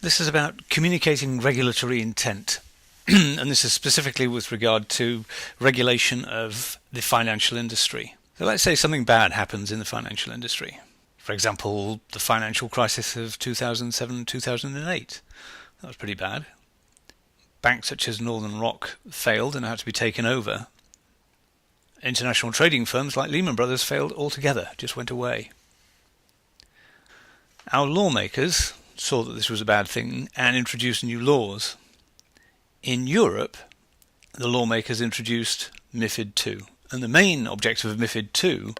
This is about communicating regulatory intent, and this is specifically with regard to regulation of the financial industry. So let's say something bad happens in the financial industry. For example, the financial crisis of 2007-2008. That was pretty bad. Banks such as Northern Rock failed and had to be taken over. International trading firms like Lehman Brothers failed altogether, just went away. Our lawmakers saw that this was a bad thing and introduced new laws. In Europe, the lawmakers introduced MiFID II, and the main objective of MiFID II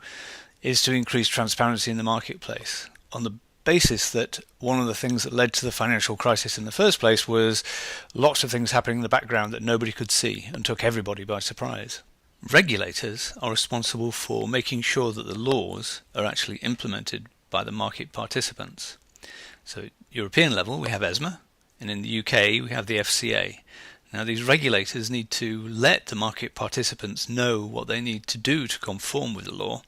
is to increase transparency in the marketplace, on the basis that one of the things that led to the financial crisis in the first place was lots of things happening in the background that nobody could see and took everybody by surprise. Regulators are responsible for making sure that the laws are actually implemented by the market participants. So at European level we have ESMA, and in the UK we have the FCA. Now these regulators need to let the market participants know what they need to do to conform with the law,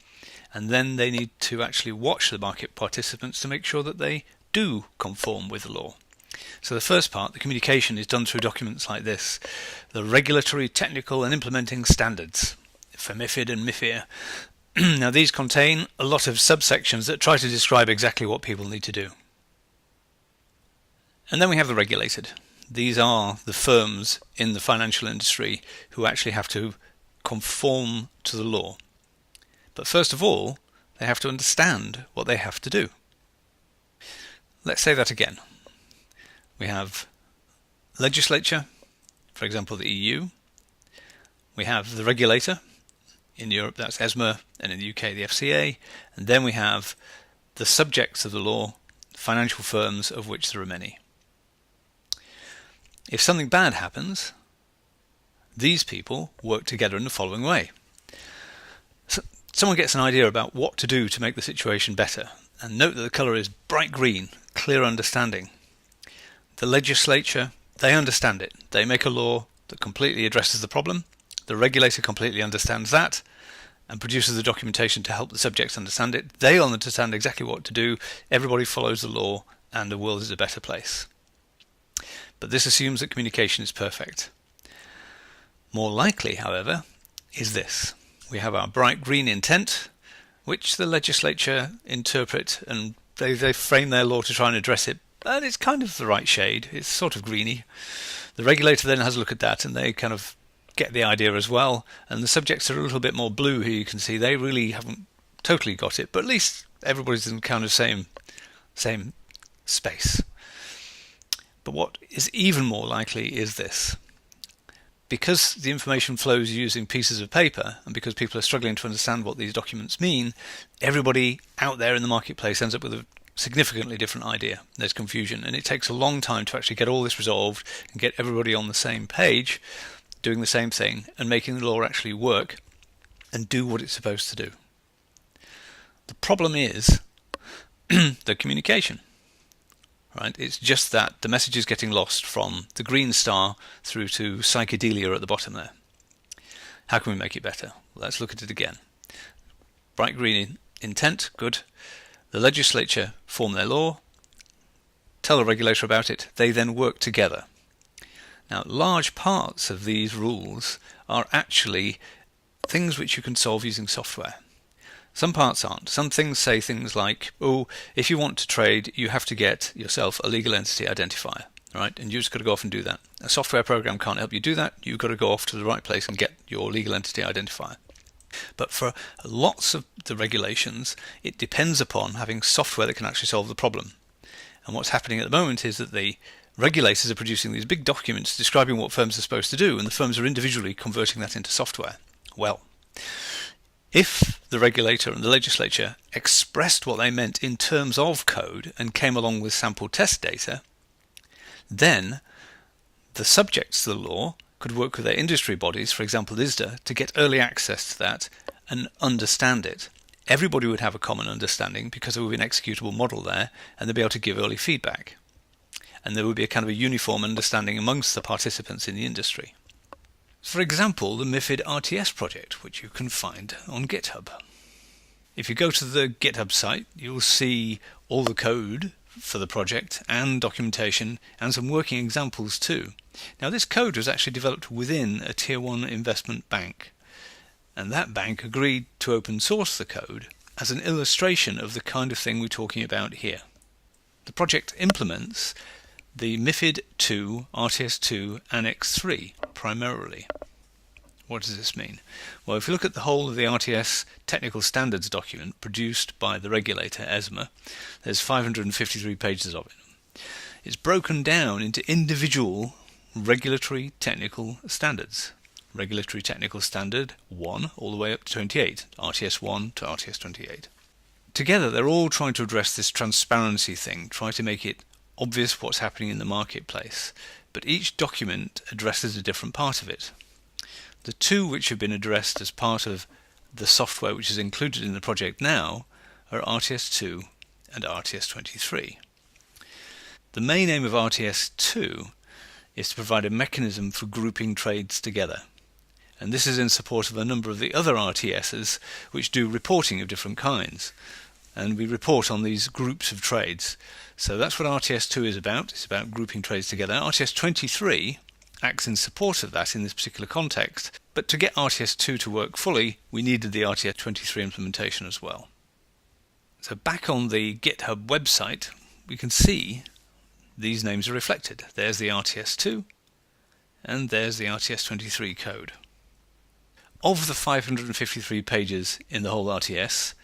and then they need to actually watch the market participants to make sure that they do conform with the law. So the first part, the communication, is done through documents like this: the Regulatory, Technical and Implementing Standards for MiFID and MiFIR. Now these contain a lot of subsections that try to describe exactly what people need to do. And then we have the regulated. These are the firms in the financial industry who actually have to conform to the law. But first of all, they have to understand what they have to do. Let's say that again. We have legislature, for example the EU. We have the regulator. In Europe that's ESMA, and in the UK the FCA. And then we have the subjects of the law, financial firms, of which there are many. If something bad happens, these people work together in the following way. So someone gets an idea about what to do to make the situation better, and note that the colour is bright green, clear understanding. The legislature, they understand it. They make a law that completely addresses the problem. The regulator completely understands that and produces the documentation to help the subjects understand it. They understand exactly what to do. Everybody follows the law and the world is a better place. But this assumes that communication is perfect. More likely, however, is this. We have our bright green intent, which the legislature interpret, and they frame their law to try and address it, but it's kind of the right shade. It's sort of greeny. The regulator then has a look at that and they kind of get the idea as well, and the subjects are a little bit more blue here. You can see they really haven't totally got it, but at least everybody's in kind of same space. But what is even more likely is this. Because the information flows using pieces of paper, and because people are struggling to understand what these documents mean, everybody out there in the marketplace ends up with a significantly different idea. There's confusion, and it takes a long time to actually get all this resolved and get everybody on the same page, doing the same thing, and making the law actually work and do what it's supposed to do. The problem is the communication. Right? It's just that the message is getting lost from the green star through to psychedelia at the bottom there. How can we make it better? Let's look at it again. Bright green intent, good. The legislature form their law, tell the regulator about it, they then work together. Now, large parts of these rules are actually things which you can solve using software. Some parts aren't. Some things say things like, oh, if you want to trade, you have to get yourself a legal entity identifier, right? And you just got to go off and do that. A software program can't help you do that. You've got to go off to the right place and get your legal entity identifier. But for lots of the regulations, it depends upon having software that can actually solve the problem. And what's happening at the moment is that the regulators are producing these big documents describing what firms are supposed to do, and the firms are individually converting that into software. Well, if the regulator and the legislature expressed what they meant in terms of code and came along with sample test data, then the subjects to the law could work with their industry bodies, for example ISDA, to get early access to that and understand it. Everybody would have a common understanding because there would be an executable model there, and they'd be able to give early feedback. And there would be a kind of a uniform understanding amongst the participants in the industry. For example, the MiFID RTS project, which you can find on GitHub. If you go to the GitHub site, you'll see all the code for the project and documentation and some working examples too. Now this code was actually developed within a Tier 1 investment bank, and that bank agreed to open source the code as an illustration of the kind of thing we're talking about here. The project implements the MiFID II RTS2 Annex 3 primarily. What does this mean? Well, if you look at the whole of the RTS technical standards document produced by the regulator, ESMA, there's 553 pages of it. It's broken down into individual regulatory technical standards. Regulatory technical standard 1 all the way up to 28, RTS 1 to RTS 28. Together they're all trying to address this transparency thing, try to make it obvious what's happening in the marketplace, but each document addresses a different part of it. The two which have been addressed as part of the software which is included in the project now are RTS2 and RTS23. The main aim of RTS2 is to provide a mechanism for grouping trades together, and this is in support of a number of the other RTSs which do reporting of different kinds, and we report on these groups of trades. So that's what RTS2 is about. It's about grouping trades together. RTS23 acts in support of that in this particular context, but to get RTS2 to work fully we needed the RTS23 implementation as well. So back on the GitHub website we can see these names are reflected. There's the RTS2 and there's the RTS23 code. Of the 553 pages in the whole RTS,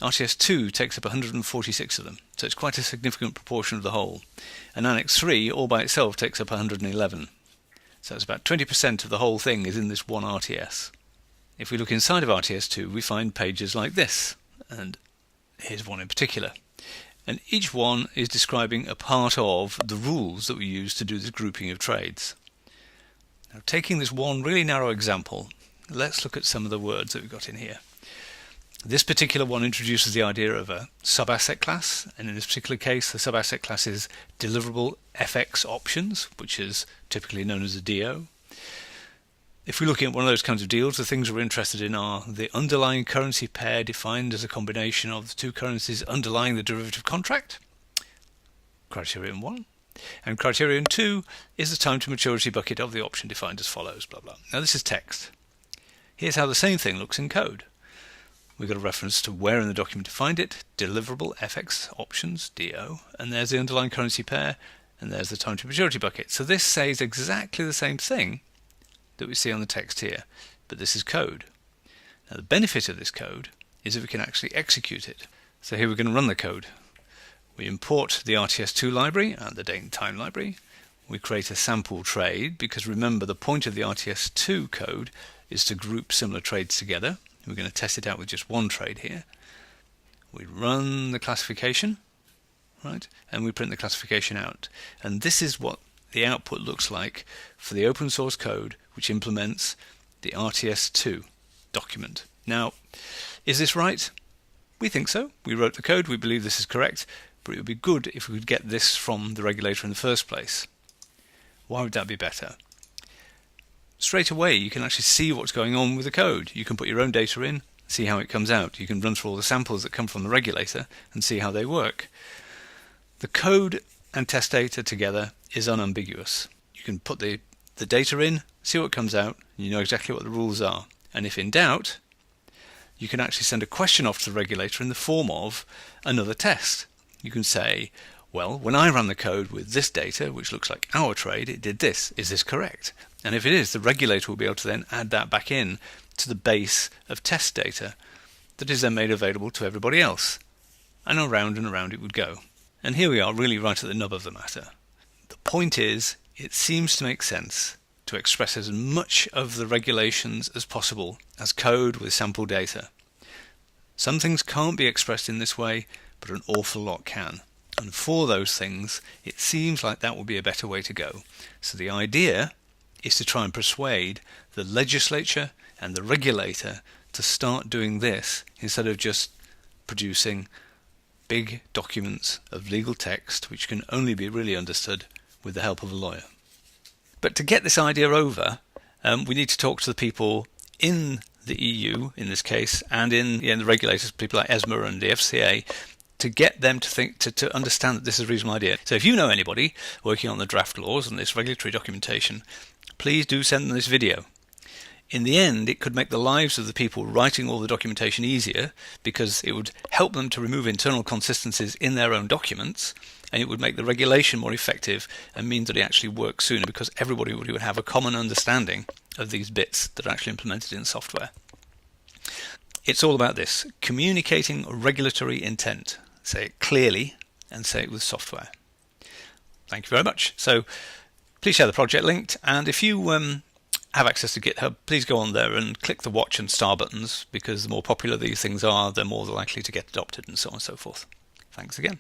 RTS2 takes up 146 of them, so it's quite a significant proportion of the whole, and Annex 3 all by itself takes up 111. So it's about 20% of the whole thing is in this one RTS. If we look inside of RTS2 we find pages like this, and here's one in particular. And each one is describing a part of the rules that we use to do this grouping of trades. Now taking this one really narrow example, let's look at some of the words that we've got in here. This particular one introduces the idea of a sub-asset class, and in this particular case the sub-asset class is deliverable FX options, which is typically known as a DO. If we're looking at one of those kinds of deals, the things we're interested in are the underlying currency pair defined as a combination of the two currencies underlying the derivative contract, criterion 1, and criterion 2 is the time to maturity bucket of the option defined as follows, blah blah. Now this is text. Here's how the same thing looks in code. We've got a reference to where in the document to find it, deliverable FX options, DO, and there's the underlying currency pair, and there's the time to maturity bucket. So this says exactly the same thing that we see on the text here, but this is code. Now the benefit of this code is that we can actually execute it. So here we're going to run the code. We import the RTS2 library and the date and time library. We create a sample trade, because remember the point of the RTS2 code is to group similar trades together. We're going to test it out with just one trade here. We run the classification, right, and we print the classification out. And this is what the output looks like for the open source code which implements the RTS2 document. Now, is this right? We think so. We wrote the code, we believe this is correct, but it would be good if we could get this from the regulator in the first place. Why would that be better? Straight away you can actually see what's going on with the code. You can put your own data in, see how it comes out. You can run through all the samples that come from the regulator and see how they work. The code and test data together is unambiguous. You can put the data in, see what comes out, and you know exactly what the rules are. And if in doubt, you can actually send a question off to the regulator in the form of another test. You can say, well, when I ran the code with this data, which looks like our trade, it did this. Is this correct? And if it is, the regulator will be able to then add that back in to the base of test data that is then made available to everybody else. And around it would go. And here we are, really right at the nub of the matter. The point is, it seems to make sense to express as much of the regulations as possible as code with sample data. Some things can't be expressed in this way, but an awful lot can. And for those things, it seems like that will be a better way to go. So the idea is to try and persuade the legislature and the regulator to start doing this instead of just producing big documents of legal text which can only be really understood with the help of a lawyer. But to get this idea over, we need to talk to the people in the EU, in this case, and in the regulators, people like ESMA and the FCA, to get them to think, to understand that this is a reasonable idea. So if you know anybody working on the draft laws and this regulatory documentation, please do send them this video. In the end, it could make the lives of the people writing all the documentation easier, because it would help them to remove internal consistencies in their own documents, and it would make the regulation more effective and mean that it actually works sooner, because everybody would have a common understanding of these bits that are actually implemented in software. It's all about this: communicating regulatory intent. Say it clearly and say it with software. Thank you very much. So please share the project linked, and if you have access to GitHub, please go on there and click the watch and star buttons, because the more popular these things are, the more they're likely to get adopted, and so on and so forth. Thanks again.